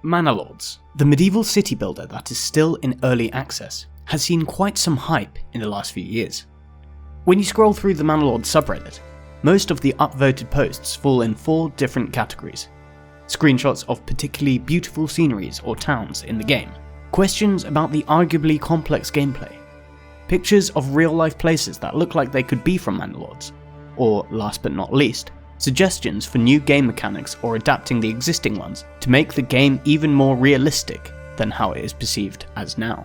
Manor Lords, the medieval city builder that is still in early access, has seen quite some hype in the last few years. When you scroll through the Manor Lords subreddit, most of the upvoted posts fall in 4 different categories: screenshots of particularly beautiful sceneries or towns in the game, questions about the arguably complex gameplay, pictures of real-life places that look like they could be from Manor Lords, or, last but not least, suggestions for new game mechanics or adapting the existing ones to make the game even more realistic than how it is perceived as now.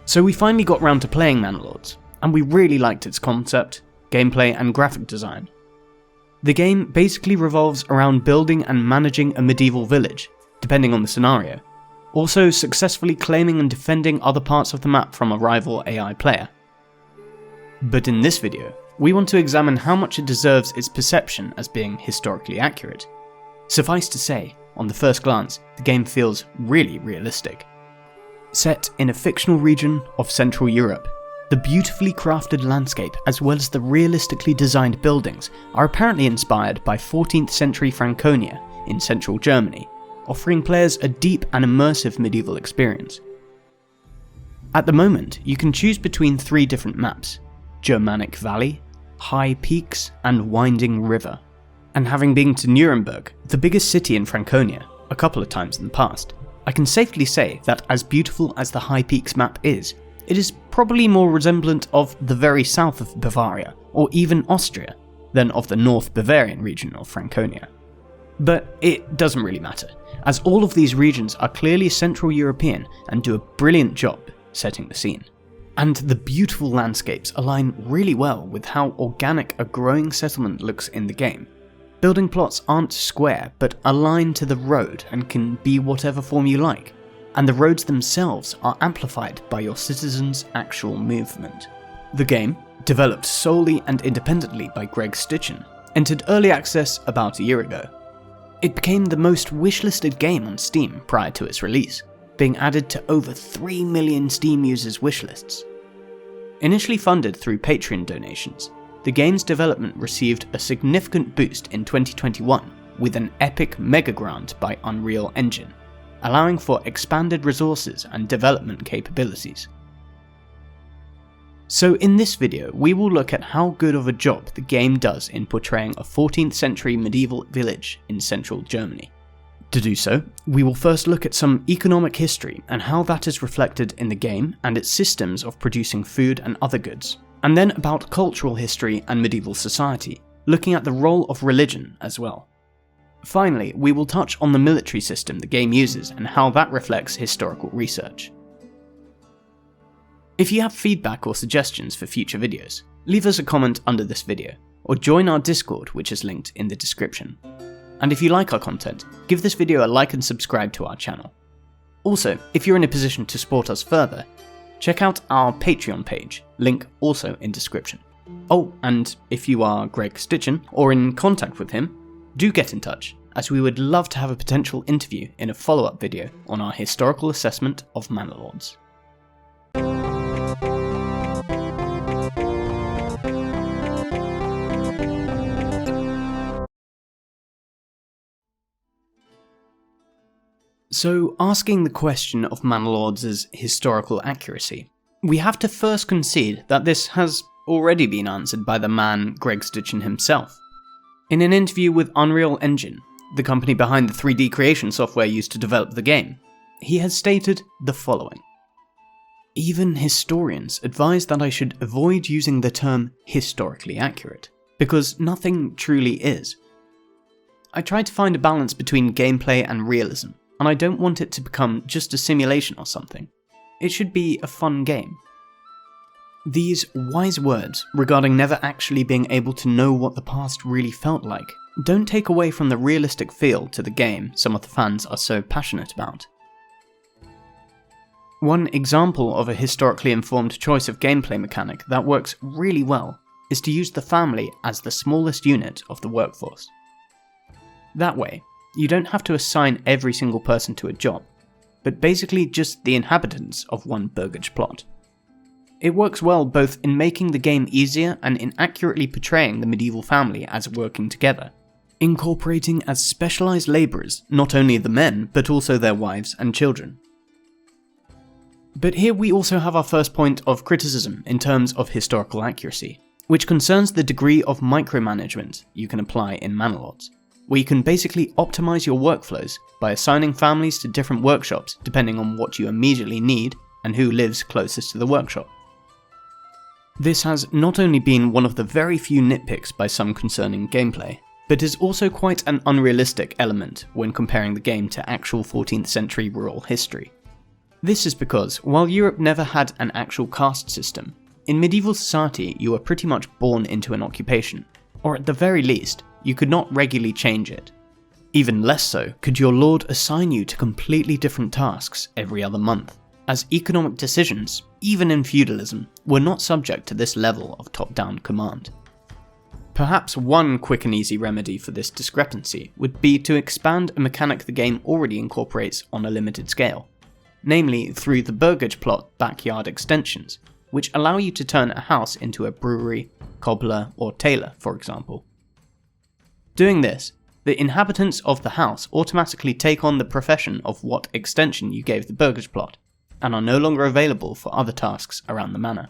So we finally got round to playing Manor Lords, and we really liked its concept, gameplay and graphic design. The game basically revolves around building and managing a medieval village, depending on the scenario, also successfully claiming and defending other parts of the map from a rival AI player. But in this video, we want to examine how much it deserves its perception as being historically accurate. Suffice to say, on the first glance, the game feels really realistic. Set in a fictional region of Central Europe, the beautifully crafted landscape as well as the realistically designed buildings are apparently inspired by 14th century Franconia in central Germany, offering players a deep and immersive medieval experience. At the moment, you can choose between 3 different maps: Germanic Valley, High Peaks, and Winding River. And having been to Nuremberg, the biggest city in Franconia, a couple of times in the past, I can safely say that as beautiful as the High Peaks map is, it is probably more resemblant of the very south of Bavaria, or even Austria, than of the North Bavarian region of Franconia. But it doesn't really matter, as all of these regions are clearly Central European and do a brilliant job setting the scene. And the beautiful landscapes align really well with how organic a growing settlement looks in the game. Building plots aren't square, but align to the road and can be whatever form you like, and the roads themselves are amplified by your citizens' actual movement. The game, developed solely and independently by Greg Stitchen, entered early access about a year ago. It became the most wishlisted game on Steam prior to its release, being added to over 3 million Steam users' wishlists. Initially funded through Patreon donations, the game's development received a significant boost in 2021 with an epic mega grant by Unreal Engine, allowing for expanded resources and development capabilities. So in this video, we will look at how good of a job the game does in portraying a 14th century medieval village in central Germany. To do so, we will first look at some economic history and how that is reflected in the game and its systems of producing food and other goods, and then about cultural history and medieval society, looking at the role of religion as well. Finally, we will touch on the military system the game uses and how that reflects historical research. If you have feedback or suggestions for future videos, leave us a comment under this video, or join our Discord, which is linked in the description. And if you like our content, give this video a like and subscribe to our channel. Also, if you're in a position to support us further, check out our Patreon page, link also in description. Oh, and if you are Greg Stitchen or in contact with him, do get in touch, as we would love to have a potential interview in a follow-up video on our historical assessment of Manor Lords. So, asking the question of Manor Lords' historical accuracy, we have to first concede that this has already been answered by the man Greg Stitchen himself. In an interview with Unreal Engine, the company behind the 3D creation software used to develop the game, he has stated the following: "Even historians advise that I should avoid using the term historically accurate, because nothing truly is. I try to find a balance between gameplay and realism, and I don't want it to become just a simulation or something. It should be a fun game." These wise words regarding never actually being able to know what the past really felt like don't take away from the realistic feel to the game some of the fans are so passionate about. One example of a historically informed choice of gameplay mechanic that works really well is to use the family as the smallest unit of the workforce. That way, you don't have to assign every single person to a job, but basically just the inhabitants of one burgage plot. It works well both in making the game easier and in accurately portraying the medieval family as working together, incorporating as specialized laborers not only the men, but also their wives and children. But here we also have our first point of criticism in terms of historical accuracy, which concerns the degree of micromanagement you can apply in Manor Lords, where you can basically optimize your workflows by assigning families to different workshops depending on what you immediately need and who lives closest to the workshop. This has not only been one of the very few nitpicks by some concerning gameplay, but is also quite an unrealistic element when comparing the game to actual 14th century rural history. This is because, while Europe never had an actual caste system, in medieval society you were pretty much born into an occupation, or at the very least, you could not regularly change it. Even less so could your lord assign you to completely different tasks every other month, as economic decisions, even in feudalism, were not subject to this level of top-down command. Perhaps one quick and easy remedy for this discrepancy would be to expand a mechanic the game already incorporates on a limited scale, namely through the burgage plot backyard extensions, which allow you to turn a house into a brewery, cobbler, or tailor, for example. Doing this, the inhabitants of the house automatically take on the profession of what extension you gave the burgage plot, and are no longer available for other tasks around the manor.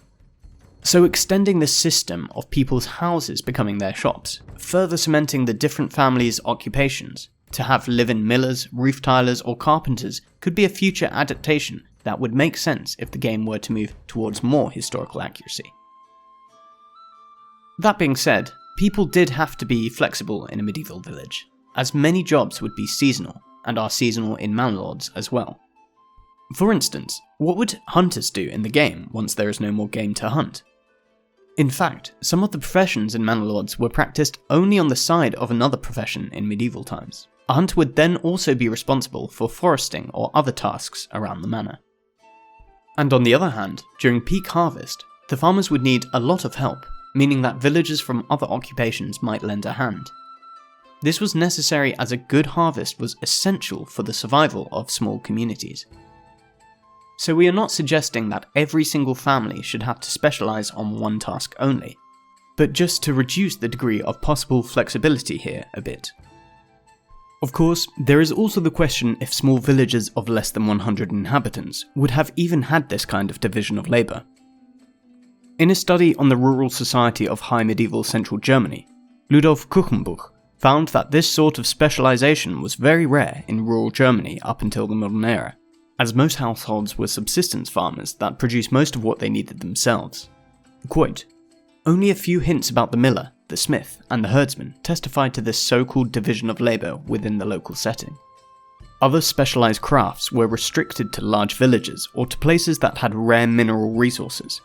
So extending the system of people's houses becoming their shops, further cementing the different families' occupations, to have live-in millers, roof tilers, or carpenters could be a future adaptation that would make sense if the game were to move towards more historical accuracy. That being said, people did have to be flexible in a medieval village, as many jobs would be seasonal, and are seasonal in Manor Lords as well. For instance, what would hunters do in the game once there is no more game to hunt? In fact, some of the professions in Manor Lords were practiced only on the side of another profession in medieval times. A hunter would then also be responsible for foresting or other tasks around the manor. And on the other hand, during peak harvest, the farmers would need a lot of help, meaning that villagers from other occupations might lend a hand. This was necessary as a good harvest was essential for the survival of small communities. So we are not suggesting that every single family should have to specialise on one task only, but just to reduce the degree of possible flexibility here a bit. Of course, there is also the question if small villages of less than 100 inhabitants would have even had this kind of division of labour. In a study on the rural society of high medieval central Germany, Ludolf Kuchenbuch found that this sort of specialisation was very rare in rural Germany up until the modern era, as most households were subsistence farmers that produced most of what they needed themselves. Quote, "Only a few hints about the miller, the smith, and the herdsman testified to this so-called division of labour within the local setting. Other specialised crafts were restricted to large villages or to places that had rare mineral resources."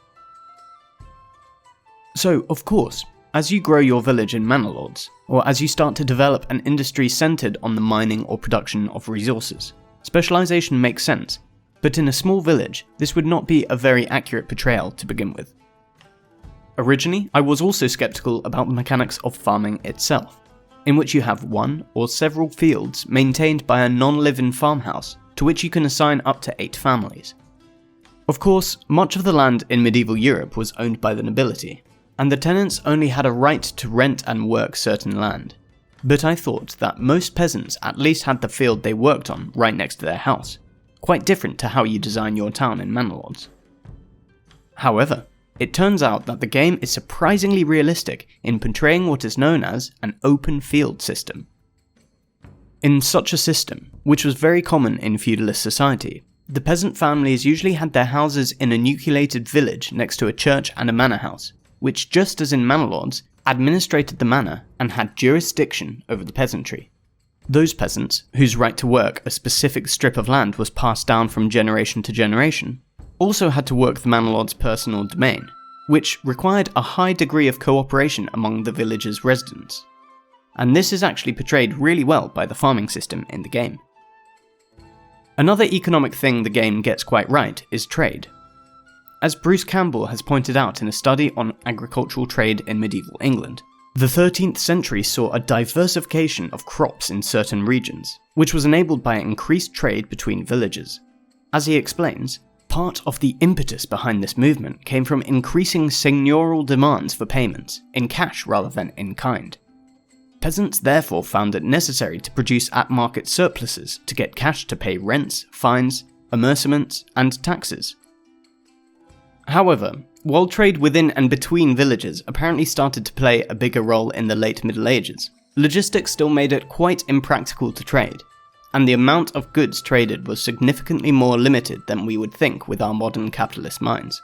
So, of course, as you grow your village in Manor Lords, or as you start to develop an industry centred on the mining or production of resources, specialisation makes sense, but in a small village, this would not be a very accurate portrayal to begin with. Originally, I was also sceptical about the mechanics of farming itself, in which you have one or several fields maintained by a non-live-in farmhouse to which you can assign up to 8 families. Of course, much of the land in medieval Europe was owned by the nobility, and the tenants only had a right to rent and work certain land. But I thought that most peasants at least had the field they worked on right next to their house, quite different to how you design your town in Manor Lords. However, it turns out that the game is surprisingly realistic in portraying what is known as an open field system. In such a system, which was very common in feudalist society, the peasant families usually had their houses in a nucleated village next to a church and a manor house, which, just as in Manor Lords, administrated the manor and had jurisdiction over the peasantry. Those peasants, whose right to work a specific strip of land was passed down from generation to generation, also had to work the Manor Lord's personal domain, which required a high degree of cooperation among the village's residents. And this is actually portrayed really well by the farming system in the game. Another economic thing the game gets quite right is trade. As Bruce Campbell has pointed out in a study on agricultural trade in medieval England, the 13th century saw a diversification of crops in certain regions, which was enabled by increased trade between villages. As he explains, part of the impetus behind this movement came from increasing seigneurial demands for payments, in cash rather than in kind. Peasants therefore found it necessary to produce at-market surpluses to get cash to pay rents, fines, amercements, and taxes. However, while trade within and between villages apparently started to play a bigger role in the late Middle Ages, logistics still made it quite impractical to trade, and the amount of goods traded was significantly more limited than we would think with our modern capitalist minds.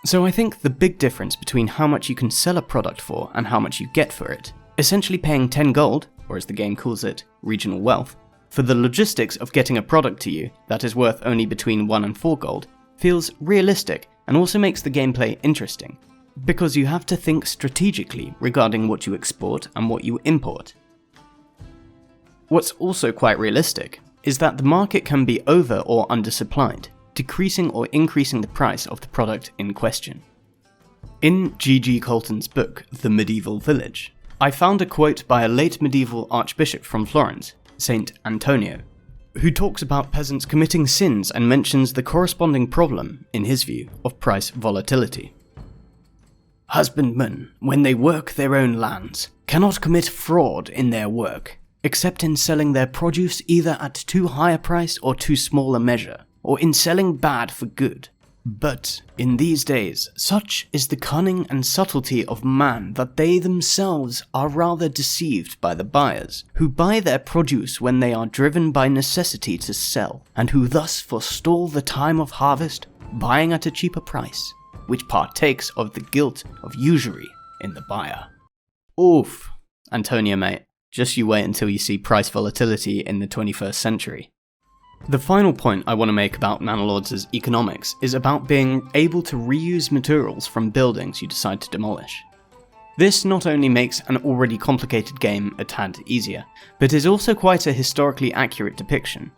So I think the big difference between how much you can sell a product for and how much you get for it, essentially paying 10 gold, or as the game calls it, regional wealth, for the logistics of getting a product to you that is worth only between 1 and 4 gold, feels realistic and also makes the gameplay interesting, because you have to think strategically regarding what you export and what you import. What's also quite realistic is that the market can be over or undersupplied, decreasing or increasing the price of the product in question. In G.G. Coulton's book, The Medieval Village, I found a quote by a late medieval archbishop from Florence, Saint Antonio, who talks about peasants committing sins and mentions the corresponding problem, in his view, of price volatility. Husbandmen, when they work their own lands, cannot commit fraud in their work, except in selling their produce either at too high a price or too small a measure, or in selling bad for good. But, in these days, such is the cunning and subtlety of man that they themselves are rather deceived by the buyers, who buy their produce when they are driven by necessity to sell, and who thus forestall the time of harvest, buying at a cheaper price, which partakes of the guilt of usury in the buyer. Oof, Antonio mate, just you wait until you see price volatility in the 21st century. The final point I want to make about Manor Lords' economics is about being able to reuse materials from buildings you decide to demolish. This not only makes an already complicated game a tad easier, but is also quite a historically accurate depiction.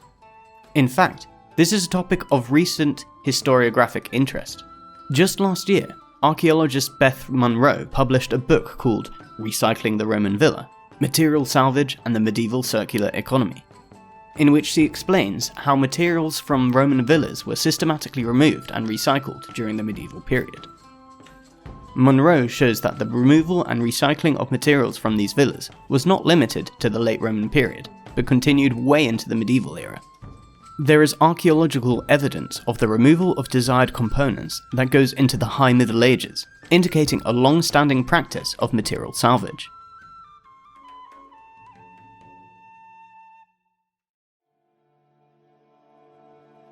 In fact, this is a topic of recent historiographic interest. Just last year, archaeologist Beth Munro published a book called Recycling the Roman Villa, Material Salvage and the Medieval Circular Economy, in which she explains how materials from Roman villas were systematically removed and recycled during the medieval period. Munro shows that the removal and recycling of materials from these villas was not limited to the late Roman period, but continued way into the medieval era. There is archaeological evidence of the removal of desired components that goes into the High Middle Ages, indicating a long-standing practice of material salvage.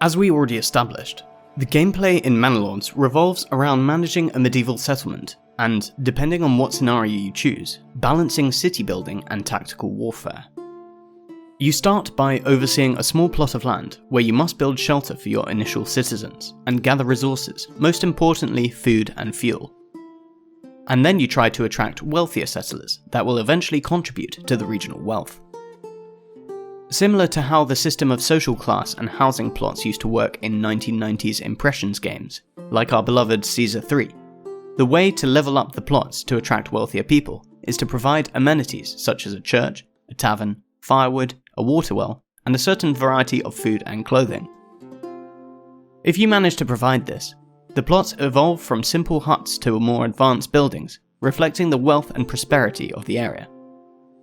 As we already established, the gameplay in Manor Lords revolves around managing a medieval settlement and, depending on what scenario you choose, balancing city building and tactical warfare. You start by overseeing a small plot of land where you must build shelter for your initial citizens and gather resources, most importantly food and fuel. And then you try to attract wealthier settlers that will eventually contribute to the regional wealth. Similar to how the system of social class and housing plots used to work in 1990s Impressions games, like our beloved Caesar 3, the way to level up the plots to attract wealthier people is to provide amenities such as a church, a tavern, firewood, a water well, and a certain variety of food and clothing. If you manage to provide this, the plots evolve from simple huts to more advanced buildings, reflecting the wealth and prosperity of the area.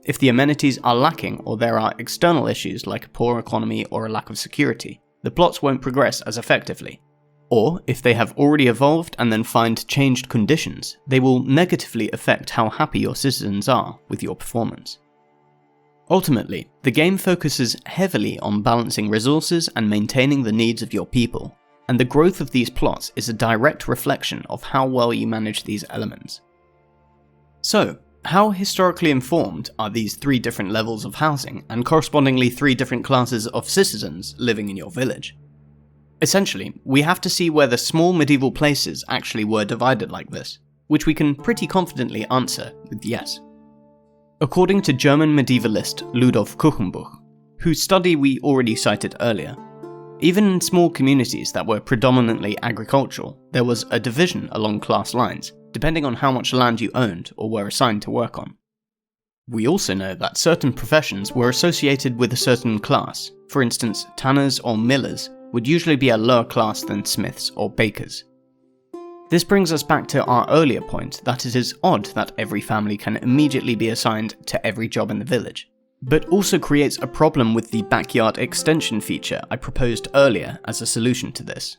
If the amenities are lacking or there are external issues like a poor economy or a lack of security, the plots won't progress as effectively. Or, if they have already evolved and then find changed conditions, they will negatively affect how happy your citizens are with your performance. Ultimately, the game focuses heavily on balancing resources and maintaining the needs of your people, and the growth of these plots is a direct reflection of how well you manage these elements. So, how historically informed are these 3 different levels of housing and correspondingly 3 different classes of citizens living in your village? Essentially, we have to see where the small medieval places actually were divided like this, which we can pretty confidently answer with yes. According to German medievalist Ludolf Kuchenbuch, whose study we already cited earlier, even in small communities that were predominantly agricultural, there was a division along class lines, depending on how much land you owned or were assigned to work on. We also know that certain professions were associated with a certain class. For instance, tanners or millers would usually be a lower class than smiths or bakers. This brings us back to our earlier point that it is odd that every family can immediately be assigned to every job in the village, but also creates a problem with the backyard extension feature I proposed earlier as a solution to this.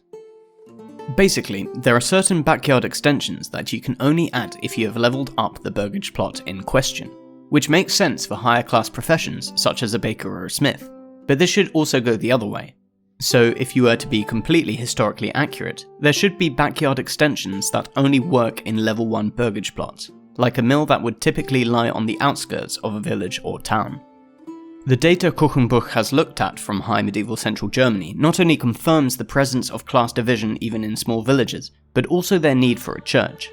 Basically, there are certain backyard extensions that you can only add if you have leveled up the burgage plot in question, which makes sense for higher class professions such as a baker or a smith, but this should also go the other way. So if you were to be completely historically accurate, there should be backyard extensions that only work in level 1 burgage plots, like a mill that would typically lie on the outskirts of a village or town. The data Kuchenbuch has looked at from high medieval central Germany not only confirms the presence of class division even in small villages, but also their need for a church.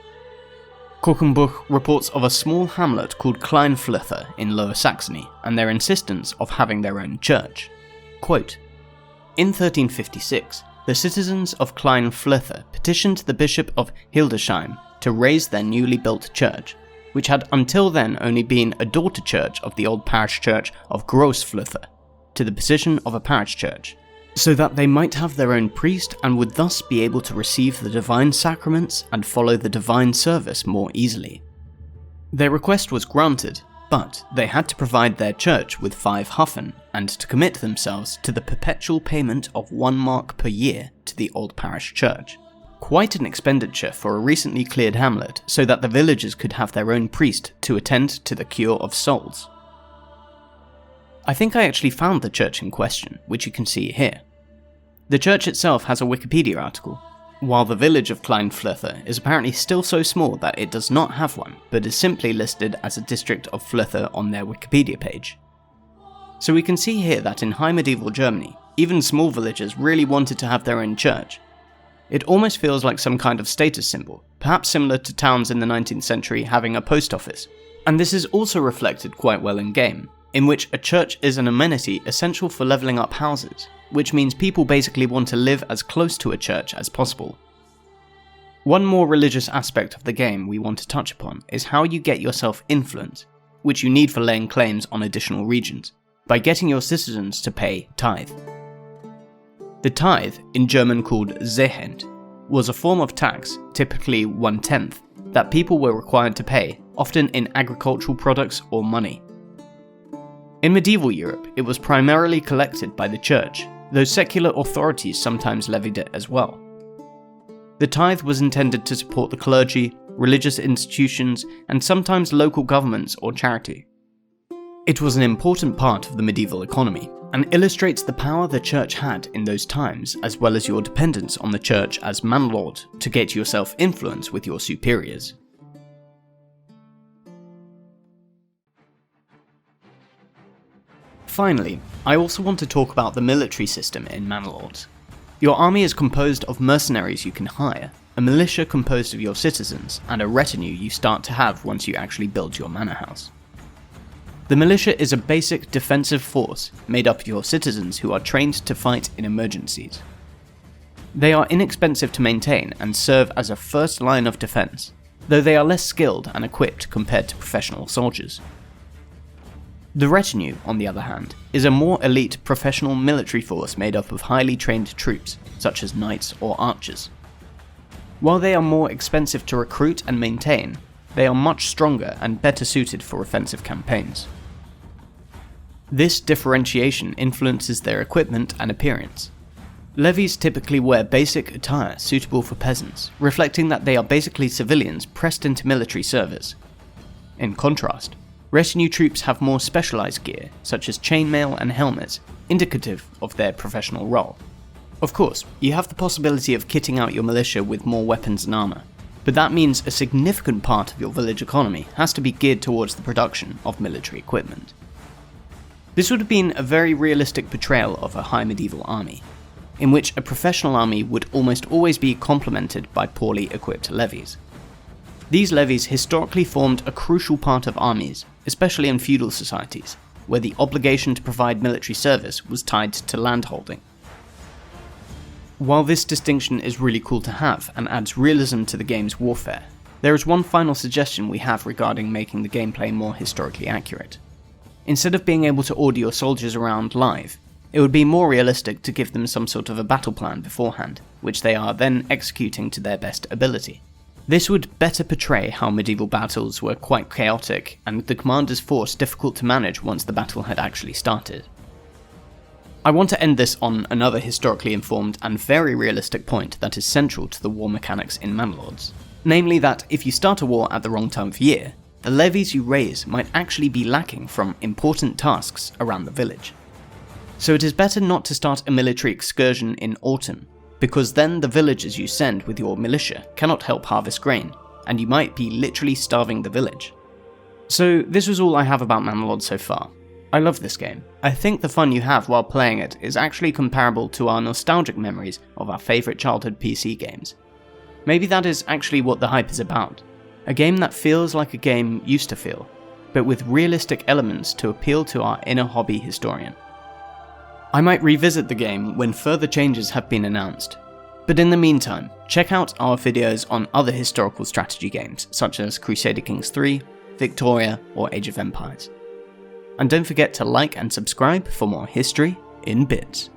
Kuchenbuch reports of a small hamlet called Kleinflöther in Lower Saxony and their insistence of having their own church. Quote, in 1356, the citizens of Kleinflöther petitioned the Bishop of Hildesheim to raise their newly built church, which had until then only been a daughter church of the old parish church of Großflöther, to the position of a parish church, so that they might have their own priest and would thus be able to receive the divine sacraments and follow the divine service more easily. Their request was granted, but they had to provide their church with 5 Huffen and to commit themselves to the perpetual payment of 1 mark per year to the old parish church. Quite an expenditure for a recently cleared hamlet so that the villagers could have their own priest to attend to the cure of souls. I think I actually found the church in question, which you can see here. The church itself has a Wikipedia article, while the village of Kleinflöther is apparently still so small that it does not have one, but is simply listed as a district of Flöther on their Wikipedia page. So we can see here that in high medieval Germany, even small villages really wanted to have their own church. It almost feels like some kind of status symbol, perhaps similar to towns in the 19th century having a post office, and this is also reflected quite well in game, in which a church is an amenity essential for levelling up houses, which means people basically want to live as close to a church as possible. One more religious aspect of the game we want to touch upon is how you get yourself influence, which you need for laying claims on additional regions, by getting your citizens to pay tithe. The tithe, in German called Zehent, was a form of tax, typically 1/10, that people were required to pay, often in agricultural products or money. In medieval Europe, it was primarily collected by the church, though secular authorities sometimes levied it as well. The tithe was intended to support the clergy, religious institutions, and sometimes local governments or charity. It was an important part of the medieval economy, and illustrates the power the church had in those times, as well as your dependence on the church as Manor Lord to get yourself influence with your superiors. Finally, I also want to talk about the military system in Manor Lords. Your army is composed of mercenaries you can hire, a militia composed of your citizens, and a retinue you start to have once you actually build your manor house. The militia is a basic defensive force made up of your citizens who are trained to fight in emergencies. They are inexpensive to maintain and serve as a first line of defense, though they are less skilled and equipped compared to professional soldiers. The retinue, on the other hand, is a more elite professional military force made up of highly trained troops, such as knights or archers. While they are more expensive to recruit and maintain, they are much stronger and better suited for offensive campaigns. This differentiation influences their equipment and appearance. Levies typically wear basic attire suitable for peasants, reflecting that they are basically civilians pressed into military service. In contrast, retinue troops have more specialized gear, such as chainmail and helmets, indicative of their professional role. Of course, you have the possibility of kitting out your militia with more weapons and armor, but that means a significant part of your village economy has to be geared towards the production of military equipment. This would have been a very realistic portrayal of a high medieval army, in which a professional army would almost always be complemented by poorly equipped levies. These levies historically formed a crucial part of armies, especially in feudal societies, where the obligation to provide military service was tied to landholding. While this distinction is really cool to have and adds realism to the game's warfare, there is one final suggestion we have regarding making the gameplay more historically accurate. Instead of being able to order your soldiers around live, it would be more realistic to give them some sort of a battle plan beforehand, which they are then executing to their best ability. This would better portray how medieval battles were quite chaotic and the commander's force difficult to manage once the battle had actually started. I want to end this on another historically informed and very realistic point that is central to the war mechanics in Manor Lords. Namely that if you start a war at the wrong time of year, the levies you raise might actually be lacking from important tasks around the village. So it is better not to start a military excursion in autumn, because then the villagers you send with your militia cannot help harvest grain, and you might be literally starving the village. So this was all I have about Manor Lords so far. I love this game. I think the fun you have while playing it is actually comparable to our nostalgic memories of our favourite childhood PC games. Maybe that is actually what the hype is about. A game that feels like a game used to feel, but with realistic elements to appeal to our inner hobby historian. I might revisit the game when further changes have been announced, but in the meantime, check out our videos on other historical strategy games such as Crusader Kings 3, Victoria, or Age of Empires. And don't forget to like and subscribe for more history in bits.